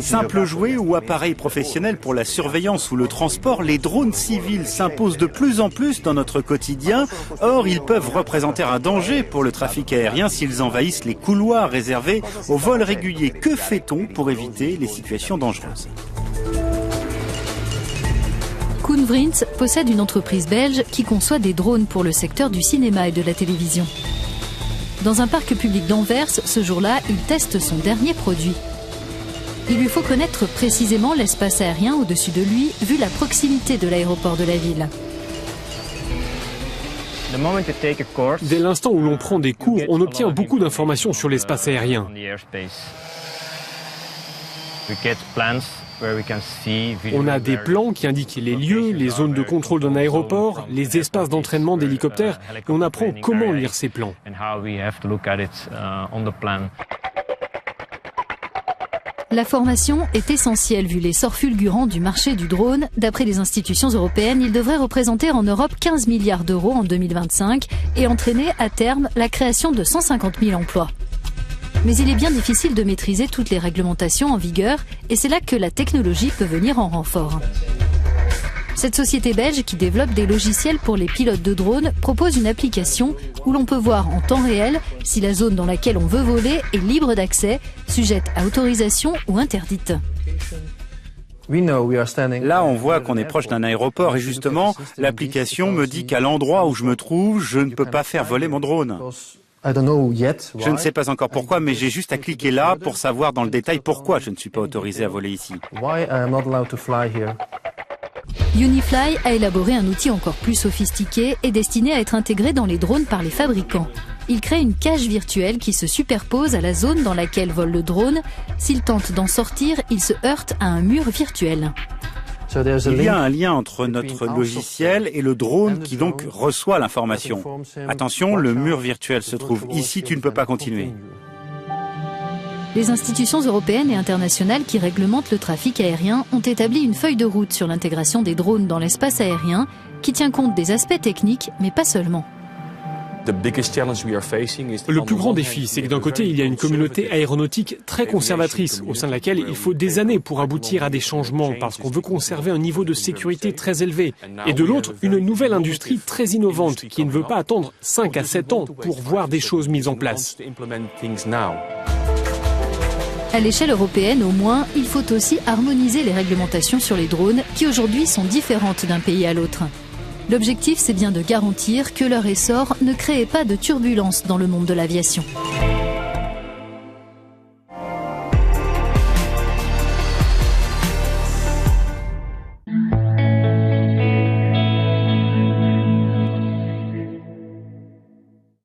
Simple jouet ou appareil professionnel pour la surveillance ou le transport, les drones civils s'imposent de plus en plus dans notre quotidien. Or, ils peuvent représenter un danger pour le trafic aérien s'ils envahissent les couloirs réservés aux vols réguliers. Que fait-on pour éviter les situations dangereuses ? Koen Vrins possède une entreprise belge qui conçoit des drones pour le secteur du cinéma et de la télévision. Dans un parc public d'Anvers, ce jour-là, il teste son dernier produit. Il lui faut connaître précisément l'espace aérien au-dessus de lui, vu la proximité de l'aéroport de la ville. Dès l'instant où l'on prend des cours, on obtient beaucoup d'informations sur l'espace aérien. On a des plans qui indiquent les lieux, les zones de contrôle d'un aéroport, les espaces d'entraînement d'hélicoptères, et on apprend comment lire ces plans. La formation est essentielle vu l'essor fulgurant du marché du drone. D'après les institutions européennes, il devrait représenter en Europe 15 milliards d'euros en 2025 et entraîner à terme la création de 150 000 emplois. Mais il est bien difficile de maîtriser toutes les réglementations en vigueur et c'est là que la technologie peut venir en renfort. Cette société belge qui développe des logiciels pour les pilotes de drones propose une application où l'on peut voir en temps réel si la zone dans laquelle on veut voler est libre d'accès, sujette à autorisation ou interdite. Là, on voit qu'on est proche d'un aéroport et justement, l'application me dit qu'à l'endroit où je me trouve, je ne peux pas faire voler mon drone. Je ne sais pas encore pourquoi, mais j'ai juste à cliquer là pour savoir dans le détail pourquoi je ne suis pas autorisé à voler ici. Unifly a élaboré un outil encore plus sophistiqué et destiné à être intégré dans les drones par les fabricants. Il crée une cage virtuelle qui se superpose à la zone dans laquelle vole le drone. S'il tente d'en sortir, il se heurte à un mur virtuel. Il y a un lien entre notre logiciel et le drone qui donc reçoit l'information. Attention, le mur virtuel se trouve ici, tu ne peux pas continuer. Les institutions européennes et internationales qui réglementent le trafic aérien ont établi une feuille de route sur l'intégration des drones dans l'espace aérien qui tient compte des aspects techniques, mais pas seulement. Le plus grand défi, c'est que d'un côté, il y a une communauté aéronautique très conservatrice, au sein de laquelle il faut des années pour aboutir à des changements, parce qu'on veut conserver un niveau de sécurité très élevé. Et de l'autre, une nouvelle industrie très innovante, qui ne veut pas attendre 5 à 7 ans pour voir des choses mises en place. À l'échelle européenne, au moins, il faut aussi harmoniser les réglementations sur les drones, qui aujourd'hui sont différentes d'un pays à l'autre. L'objectif, c'est bien de garantir que leur essor ne crée pas de turbulences dans le monde de l'aviation.